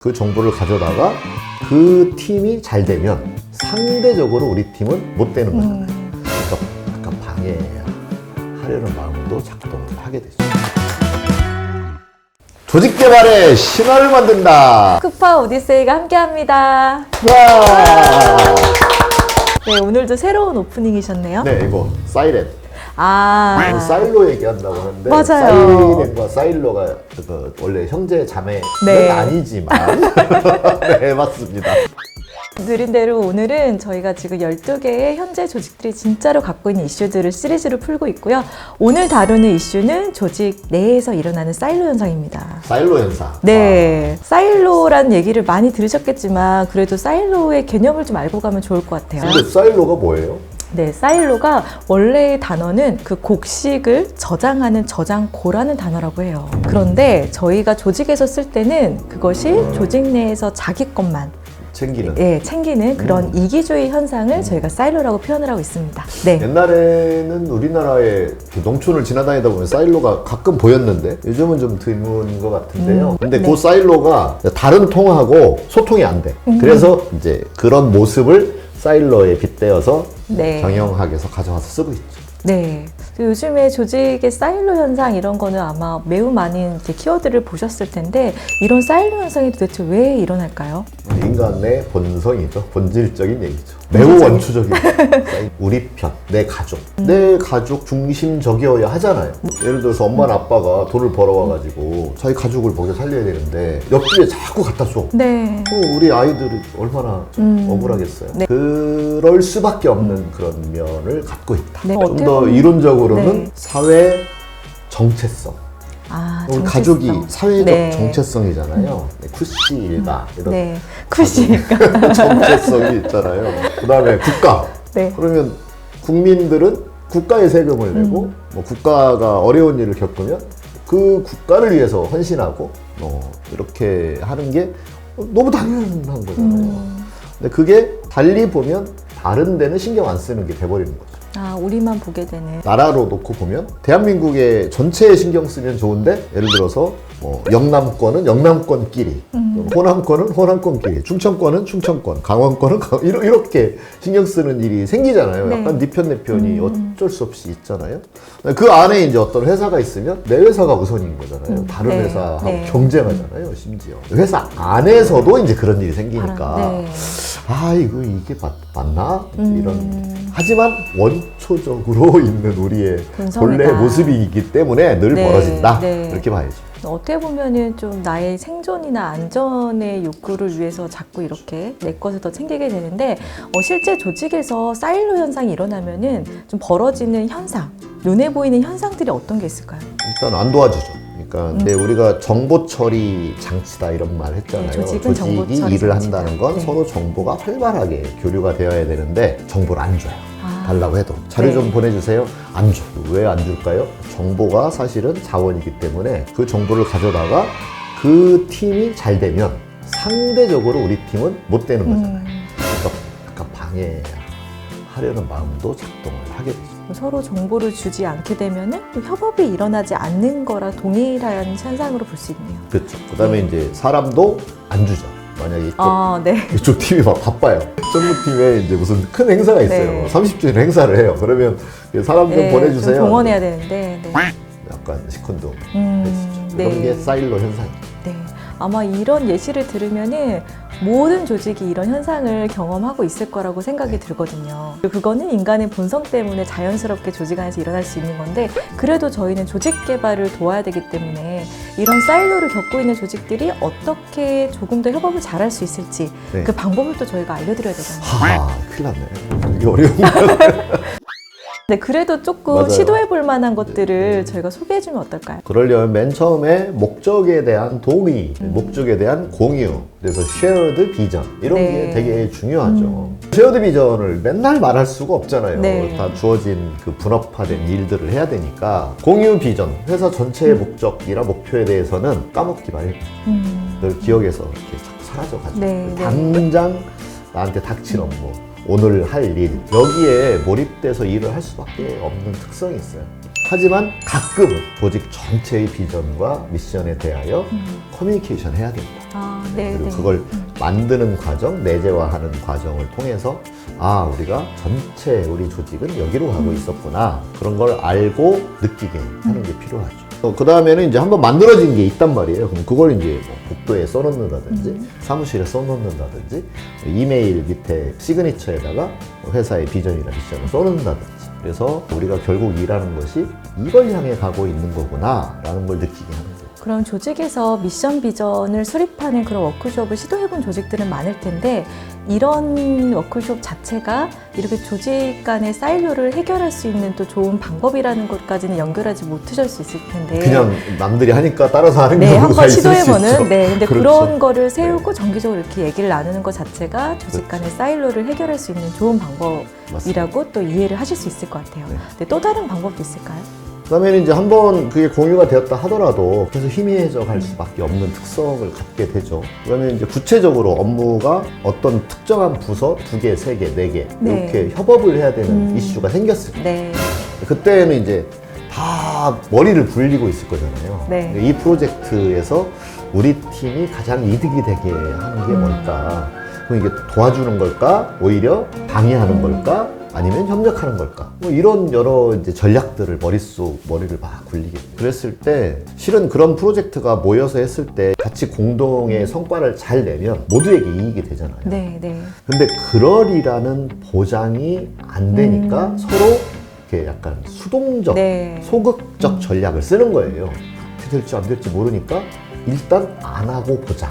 그 정보를 가져다가 그 팀이 잘 되면 상대적으로 우리 팀은 못 되는 거잖아요. 그러니까 약간 방해하려는 마음으로 작동을 하게 되죠. 조직 개발의 신화를 만든다. 쿠파 오디세이가 함께합니다. 와! 네, 오늘도 새로운 오프닝이셨네요. 네, 이거 사이렌. 사일로 얘기한다고 하는데 맞아요. 사이렌과 사일로가 원래 형제 자매는 네. 아니지만 네, 맞습니다. 느린 대로 오늘은 저희가 지금 12개의 현재 조직들이 진짜로 갖고 있는 이슈들을 시리즈로 풀고 있고요. 오늘 다루는 이슈는 조직 내에서 일어나는 사일로 현상입니다. 사일로 현상. 네, 사일로라는 얘기를 많이 들으셨겠지만 그래도 사일로의 개념을 좀 알고 가면 좋을 것 같아요. 근데 사일로가 뭐예요? 네, 사일로가 원래의 단어는 그 곡식을 저장하는 저장고라는 단어라고 해요. 그런데 저희가 조직에서 쓸 때는 그것이 조직 내에서 자기 것만 챙기는 그런 이기주의 현상을 저희가 사일로라고 표현을 하고 있습니다. 네. 옛날에는 우리나라에 농촌을 지나다니다 보면 사일로가 가끔 보였는데 요즘은 좀 드문 것 같은데요. 근데 네. 그 사일로가 다른 통하고 소통이 안 돼. 그래서 이제 그런 모습을 사일로에 빗대어서 네. 정형학에서 가져와서 쓰고 있죠. 네. 요즘에 조직의 사일로 현상 이런 거는 아마 매우 많은 이제 키워드를 보셨을 텐데 이런 사일로 현상이 도대체 왜 일어날까요? 인간의 본성이죠. 본질적인 얘기죠. 매우 원초적인 우리 편, 내 가족. 내 가족 중심적이어야 하잖아요. 예를 들어서 엄마나 아빠가 돈을 벌어와가지고 자기 가족을 먹여 살려야 되는데 옆집에 자꾸 갖다 줘. 네. 우리 아이들이 얼마나 억울하겠어요. 네. 그럴 수밖에 없는 그런 면을 갖고 있다. 네. 좀 더 이론적으로는 네. 사회 정체성. 우리 정체성. 가족이 사회적 네. 정체성이잖아요. 쿠시 일가 이런 네. 쿠시니까. 정체성이 있잖아요. 그 다음에 국가. 네. 그러면 국민들은 국가에 세금을 내고 뭐 국가가 어려운 일을 겪으면 그 국가를 위해서 헌신하고 이렇게 하는 게 너무 당연한 거잖아요. 근데 그게 달리 보면 다른 데는 신경 안 쓰는 게 돼버리는 거죠. 우리만 보게 되는. 나라로 놓고 보면 대한민국의 전체에 신경 쓰면 좋은데 예를 들어서 뭐 영남권은 영남권끼리 호남권은 호남권끼리 충청권은 충청권 강원권은 이렇게 신경 쓰는 일이 생기잖아요. 네. 약간 네 편 내 편이 어쩔 수 없이 있잖아요. 그 안에 이제 어떤 회사가 있으면 내 회사가 우선인 거잖아요. 다른 네. 회사하고 네. 경쟁하잖아요. 심지어 회사 안에서도 이제 그런 일이 생기니까 네. 이게 맞나? 하지만 원초적으로 있는 우리의 본성이다. 본래 모습이기 때문에 늘 네, 벌어진다. 네. 이렇게 봐야죠. 어떻게 보면은 좀 나의 생존이나 안전의 욕구를 위해서 자꾸 이렇게 내 것을 더 챙기게 되는데 실제 조직에서 사일로 현상이 일어나면은 좀 벌어지는 현상, 눈에 보이는 현상들이 어떤 게 있을까요? 일단 안 도와주죠. 그러니까 근데 우리가 정보 처리 장치다 이런 말 했잖아요. 네, 조직은 정보 조직이 처리 일을 장치다. 한다는 건 네. 서로 정보가 활발하게 교류가 되어야 되는데 정보를 안 줘요. 달라고 해도 자료 네. 좀 보내주세요. 안 줘. 왜 안 줄까요? 정보가 사실은 자원이기 때문에 그 정보를 가져다가 그 팀이 잘 되면 상대적으로 우리 팀은 못 되는 거잖아요. 그러니까 약간 방해하려는 마음도 작동을 하게 되죠. 서로 정보를 주지 않게 되면은 또 협업이 일어나지 않는 거랑 동일한 현상으로 볼 수 있네요. 그렇죠. 그 다음에 이제 사람도 안 주죠. 만약에 네. 이쪽 팀이 막 바빠요. 전무팀에 이제 무슨 큰 행사가 있어요. 네. 30주년 행사를 해요. 그러면 사람 좀 보내주세요. 좀 동원해야 되는데. 네. 약간 시큰둥. 네. 이런 게 사일로 현상이죠. 네. 아마 이런 예시를 들으면은 모든 조직이 이런 현상을 경험하고 있을 거라고 생각이 들거든요. 그거는 인간의 본성 때문에 자연스럽게 조직 안에서 일어날 수 있는 건데 그래도 저희는 조직 개발을 도와야 되기 때문에 이런 사일로를 겪고 있는 조직들이 어떻게 조금 더 협업을 잘할 수 있을지 네. 그 방법을 또 저희가 알려드려야 되잖아요. 큰일 났네. 이게 어려운 거 네, 그래도 조금 맞아요. 시도해볼 만한 것들을 저희가 소개해주면 어떨까요? 그러려면 맨 처음에 목적에 대한 동의, 목적에 대한 공유, 그래서 shared vision 이런 네. 게 되게 중요하죠. shared vision을 맨날 말할 수가 없잖아요. 네. 다 주어진 그 분업화된 일들을 해야 되니까 공유 비전, 회사 전체의 목적이나 목표에 대해서는 까먹기 마련. 늘 기억에서 이렇게 자꾸 사라져가지고 네, 네. 당장 나한테 닥친 업무, 오늘 할 일 여기에 몰입돼서 일을 할 수밖에 없는 특성이 있어요. 하지만 가끔은 조직 전체의 비전과 미션에 대하여 커뮤니케이션 해야 된다. 아, 네, 그리고 네. 그걸 만드는 과정, 내재화하는 과정을 통해서 아, 우리가 전체 우리 조직은 여기로 가고 있었구나. 그런 걸 알고 느끼게 하는 게 필요하죠. 그 다음에는 이제 한번 만들어진 게 있단 말이에요. 그럼 그걸 이제 뭐 복도에 써놓는다든지 사무실에 써놓는다든지 이메일 밑에 시그니처에다가 회사의 비전이나 미션을 써놓는다든지 그래서 우리가 결국 일하는 것이 이걸 향해 가고 있는 거구나 라는 걸 느끼게 하는 거예요. 그럼 조직에서 미션 비전을 수립하는 그런 워크숍을 시도해본 조직들은 많을 텐데 이런 워크숍 자체가 이렇게 조직 간의 사일로를 해결할 수 있는 또 좋은 방법이라는 것까지는 연결하지 못하실 수 있을 텐데 그냥 남들이 하니까 따라서 하는 네, 경우가 한번 있을 수 시도해보는 있죠. 네, 근데 그렇죠. 그런 거를 세우고 정기적으로 이렇게 얘기를 나누는 것 자체가 조직 간의 사일로를 해결할 수 있는 좋은 방법이라고 또 이해를 하실 수 있을 것 같아요. 네. 근데 또 다른 방법도 있을까요? 그다음에는 이제 한번 그게 공유가 되었다 하더라도 계속 희미해져 갈 수밖에 없는 특성을 갖게 되죠. 그러면 이제 구체적으로 업무가 어떤 특정한 부서 2개, 3개, 4개 네. 이렇게 협업을 해야 되는 이슈가 생겼을 때 네. 그때는 이제 다 머리를 굴리고 있을 거잖아요. 네. 이 프로젝트에서 우리 팀이 가장 이득이 되게 하는 게 뭘까? 그럼 이게 도와주는 걸까? 오히려 방해하는 걸까? 아니면 협력하는 걸까? 뭐 이런 여러 이제 전략들을 머리를 막 굴리게 돼요. 그랬을 때 실은 그런 프로젝트가 모여서 했을 때 같이 공동의 성과를 잘 내면 모두에게 이익이 되잖아요. 네, 네. 근데 그러리라는 보장이 안 되니까 서로 이렇게 약간 수동적, 네. 소극적 전략을 쓰는 거예요. 어떻게 될지 안 될지 모르니까 일단 안 하고 보자.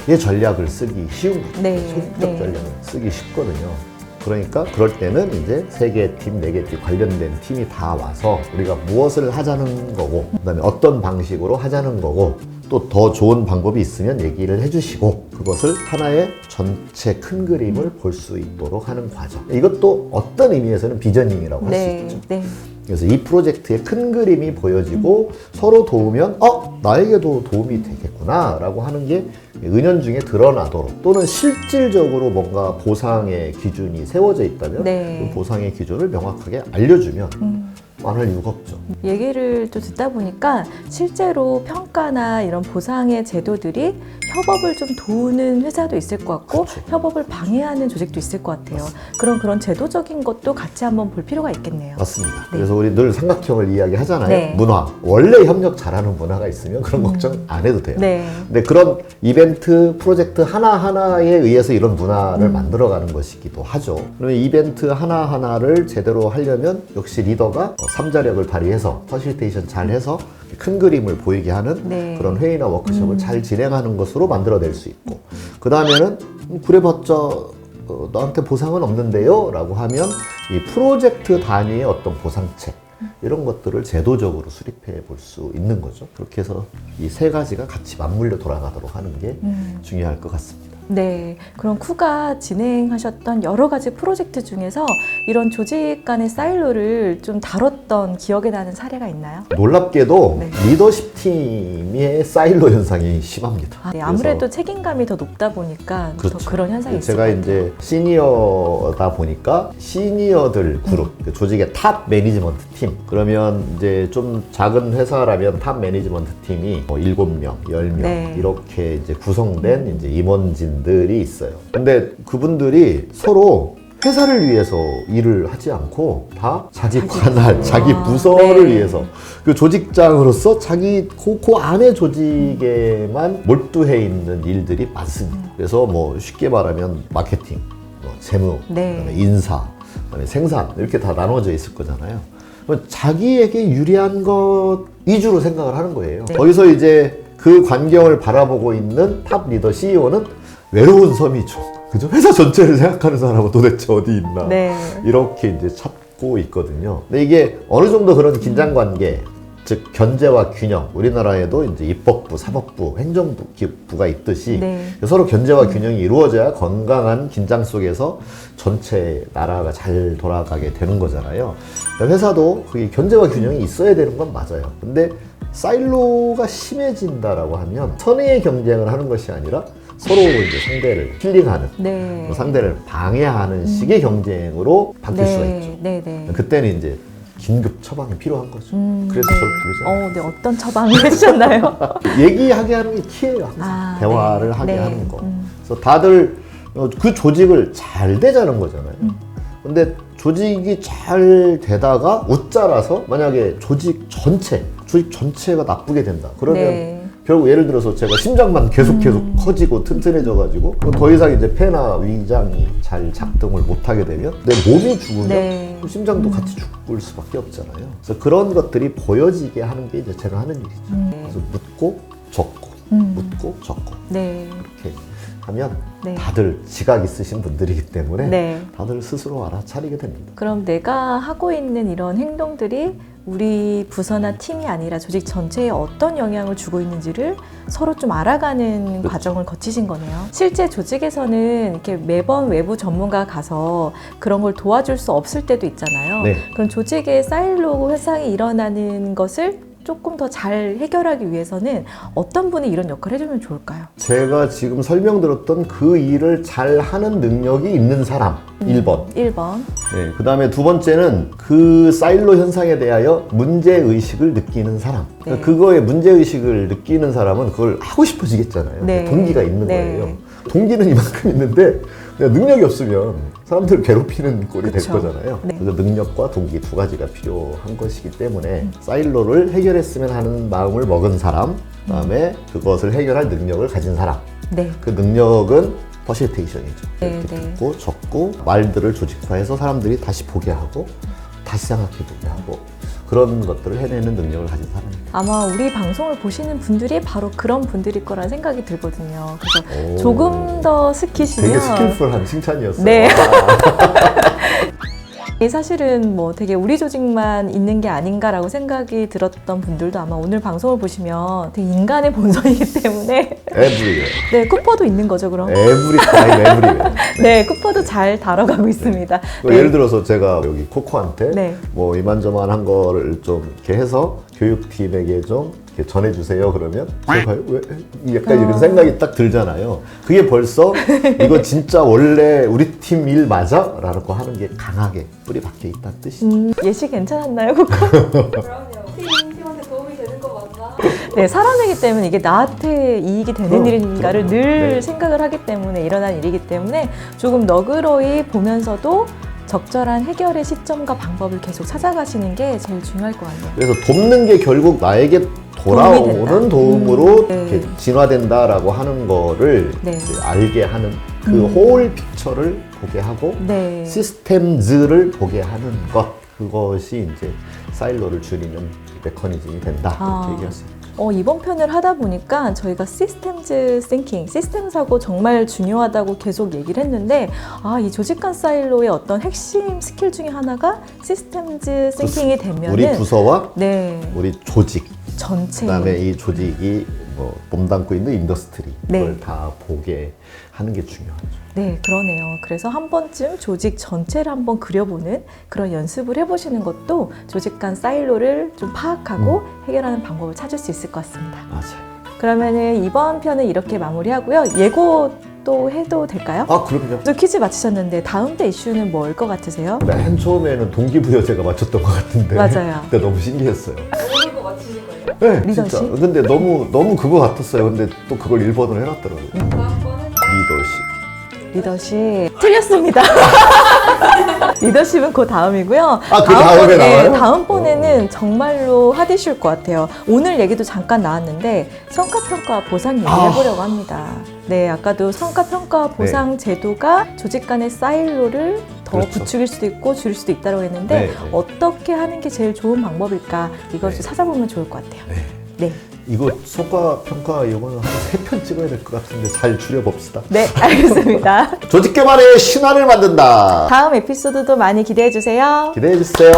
이 전략을 쓰기 쉬운 거죠. 네, 소극적 네. 전략을 쓰기 쉽거든요. 그러니까 그럴 때는 이제 3개 팀, 4개 팀 관련된 팀이 다 와서 우리가 무엇을 하자는 거고 그다음에 어떤 방식으로 하자는 거고 또 더 좋은 방법이 있으면 얘기를 해주시고 그것을 하나의 전체 큰 그림을 볼 수 있도록 하는 과정. 이것도 어떤 의미에서는 비전닝이라고 할 수 네, 있죠. 네. 그래서 이 프로젝트의 큰 그림이 보여지고 서로 도우면 나에게도 도움이 되겠구나 라고 하는 게 은연중에 드러나도록 또는 실질적으로 뭔가 보상의 기준이 세워져 있다면 네. 그 보상의 기준을 명확하게 알려주면 안 할 이유가 없죠. 얘기를 또 듣다 보니까 실제로 평가나 이런 보상의 제도들이 협업을 좀 도우는 회사도 있을 것 같고 그렇죠. 협업을 방해하는 조직도 있을 것 같아요. 그런 제도적인 것도 같이 한번 볼 필요가 있겠네요. 맞습니다. 네. 그래서 우리 늘 삼각형을 이야기하잖아요. 네. 문화. 원래 협력 잘하는 문화가 있으면 그런 걱정 안 해도 돼요. 네. 근데 그런 이벤트, 프로젝트 하나하나에 의해서 이런 문화를 만들어가는 것이기도 하죠. 그러면 이벤트 하나하나를 제대로 하려면 역시 리더가 삼자력을 발휘해서 퍼실테이션 잘 해서 큰 그림을 보이게 하는 네. 그런 회의나 워크숍을 잘 진행하는 것으로 만들어낼 수 있고 그 다음에는 그래봤자 나한테 보상은 없는데요 라고 하면 이 프로젝트 단위의 어떤 보상책 이런 것들을 제도적으로 수립해 볼 수 있는 거죠. 그렇게 해서 이 3가지가 같이 맞물려 돌아가도록 하는 게 중요할 것 같습니다. 네, 그럼 쿠가 진행하셨던 여러 가지 프로젝트 중에서 이런 조직 간의 사일로를 좀 다뤘던 기억에 나는 사례가 있나요? 놀랍게도 네. 리더십 팀의 사일로 현상이 심합니다. 네, 그래서 아무래도 책임감이 더 높다 보니까 그렇죠. 더 그런 현상이 있을 제가 것 같아요. 이제 시니어다 보니까 시니어들 그룹, 그 조직의 탑 매니지먼트 팀. 그러면 이제 좀 작은 회사라면 탑 매니지먼트 팀이 7명, 10명 네. 이렇게 이제 구성된 이제 임원진들이 있어요. 근데 그분들이 서로 회사를 위해서 일을 하지 않고 다 자기 관할, 자기 부서를 네. 위해서 그 조직장으로서 자기 그 안에 조직에만 몰두해 있는 일들이 많습니다. 그래서 뭐 쉽게 말하면 마케팅, 재무, 네. 그다음에 인사, 그다음에 생산 이렇게 다 나눠져 있을 거잖아요. 자기에게 유리한 것 위주로 생각을 하는 거예요. 네. 거기서 이제 그 광경을 바라보고 있는 탑 리더 CEO는 외로운 섬이죠. 그죠? 회사 전체를 생각하는 사람은 도대체 어디 있나. 네. 이렇게 이제 찾고 있거든요. 근데 이게 어느 정도 그런 긴장 관계, 즉 견제와 균형. 우리나라에도 이제 입법부, 사법부, 행정부가 있듯이 네. 서로 견제와 균형이 이루어져야 건강한 긴장 속에서 전체 나라가 잘 돌아가게 되는 거잖아요. 그러니까 회사도 그게 견제와 균형이 있어야 되는 건 맞아요. 근데 사일로가 심해진다라고 하면 선의의 경쟁을 하는 것이 아니라 서로 이제 상대를 힐링하는, 네. 상대를 방해하는 식의 경쟁으로 바뀔 수가 있죠. 네, 네. 그때는 이제 긴급 처방이 필요한 거죠. 그래서 네. 저를 부르잖아요. 네, 어떤 처방을 해주셨나요? 얘기하게 하는 게 키예요. 항상. 아, 대화를 네. 하게 네. 하는 거. 그래서 다들 그 조직을 잘 되자는 거잖아요. 근데 조직이 잘 되다가 웃자라서 만약에 조직 전체가 나쁘게 된다. 그러면 네. 결국 예를 들어서 제가 심장만 계속 커지고 튼튼해져가지고 더 이상 이제 폐나 위장이 잘 작동을 못하게 되면 내 몸이 죽으면 네. 심장도 같이 죽을 수밖에 없잖아요. 그래서 그런 것들이 보여지게 하는 게 이제 제가 하는 일이죠. 그래서 묻고 적고 묻고 적고 네. 이렇게 하면 네. 다들 지각 있으신 분들이기 때문에 네. 다들 스스로 알아차리게 됩니다. 그럼 내가 하고 있는 이런 행동들이 우리 부서나 팀이 아니라 조직 전체에 어떤 영향을 주고 있는지를 서로 좀 알아가는 그렇죠. 과정을 거치신 거네요. 실제 조직에서는 이렇게 매번 외부 전문가 가서 그런 걸 도와줄 수 없을 때도 있잖아요. 네. 그럼 조직의 사일로 현상이 일어나는 것을 조금 더 잘 해결하기 위해서는 어떤 분이 이런 역할을 해주면 좋을까요? 제가 지금 설명드렸던 그 일을 잘 하는 능력이 있는 사람 1번. 1번. 네, 그 다음에 두 번째는 그 사일로 현상에 대하여 문제의식을 느끼는 사람. 네. 그거에 문제의식을 느끼는 사람은 그걸 하고 싶어지겠잖아요. 네. 동기가 있는 네. 거예요. 동기는 이만큼 있는데 내가 능력이 없으면 사람들을 괴롭히는 꼴이 그쵸. 될 거잖아요. 네. 그래서 능력과 동기 두 가지가 필요한 것이기 때문에 사일로를 해결했으면 하는 마음을 먹은 사람, 그다음에 그것을 해결할 능력을 가진 사람. 네. 그 능력은 퍼시테이션이죠. 네, 이렇게 네. 듣고 적고 말들을 조직화해서 사람들이 다시 보게 하고 다시 생각해보게 하고 그런 것들을 해내는 능력을 가진 사람입니다. 아마 우리 방송을 보시는 분들이 바로 그런 분들일 거라는 생각이 들거든요. 그래서 오. 조금 더 스키시면 되게 스킬풀한 칭찬이었어요. 네. 아, 이 사실은 뭐 되게 우리 조직만 있는 게 아닌가라고 생각이 들었던 분들도 아마 오늘 방송을 보시면 되게 인간의 본성이기 때문에 everywhere. 네, 쿠퍼도 있는 거죠, 그럼? every time, everywhere. 네, 쿠퍼도 잘 다뤄가고 있습니다. 네. 예를 들어서 제가 여기 코코한테 네. 뭐 이만저만한 거를 좀 이렇게 해서 교육팀에게 좀 이렇게 전해주세요. 그러면 제가 왜 약간 이런 생각이 딱 들잖아요. 그게 벌써 이거 진짜 원래 우리 팀 일 맞아? 라고 하는 게 강하게 뿌리 박혀 있다는 뜻이죠. 예시 괜찮았나요, 쿠퍼? 그럼요. 팀한테 도움이 되는 거 맞나? 네, 사람이기 때문에 이게 나한테 이익이 되는 일인가를 늘 네. 생각을 하기 때문에 일어난 일이기 때문에 조금 너그러이 보면서도 적절한 해결의 시점과 방법을 계속 찾아가시는 게 제일 중요할 것 같네요. 그래서 돕는 게 결국 나에게 돌아오는 도움으로 네. 이렇게 진화된다라고 하는 거를 네. 이제 알게 하는 그 홀 픽처를 보게 하고 네. 시스템즈를 보게 하는 것, 그것이 이제 사일로를 줄이는 메커니즘이 된다 이렇게 얘기할 수 있죠. 이번 편을 하다 보니까 저희가 시스템즈 싱킹, 시스템 사고 정말 중요하다고 계속 얘기를 했는데 이 조직 간 사일로의 어떤 핵심 스킬 중에 하나가 시스템즈 싱킹이 되면은 우리 부서와 네, 우리 조직, 전체 그다음에 이 조직이 뭐 몸담고 있는 인더스트리 네. 이걸 다 보게 하는 게 중요하죠. 네, 그러네요. 그래서 한 번쯤 조직 전체를 한번 그려보는 그런 연습을 해보시는 것도 조직 간 사일로를 좀 파악하고 해결하는 방법을 찾을 수 있을 것 같습니다. 맞아요. 그러면은 이번 편은 이렇게 마무리하고요. 예고 또 해도 될까요? 아 그럼요. 또 퀴즈 맞히셨는데 다음 때 이슈는 뭘 것 같으세요? 맨 처음에는 동기부여제가 맞췄던 것 같은데 맞아요. 그때 너무 신기했어요. 모르는 거 맞히는 거예요. 네, 리더십? 진짜. 근데 너무 그거 같았어요. 근데 또 그걸 1번으로 해놨더라고요. 다음번은 리더십. 틀렸습니다. 리더십은 그 다음이고요. 그 다음에 나와요? 다음번에는 정말로 핫이슈일 것 같아요. 오늘 얘기도 잠깐 나왔는데 성과평가 보상 얘기를 해보려고 합니다. 네, 아까도 성과평가 보상 제도가 조직 간의 사일로를 더 그렇죠. 부추길 수도 있고 줄일 수도 있다고 했는데 네, 네. 어떻게 하는 게 제일 좋은 방법일까 이걸 좀 네. 찾아보면 좋을 것 같아요. 네. 네, 이거 성과평가 이거는 한 3편 찍어야 될 것 같은데 잘 줄여봅시다. 네, 알겠습니다. 조직 개발의 신화를 만든다. 다음 에피소드도 많이 기대해 주세요. 기대해주세요.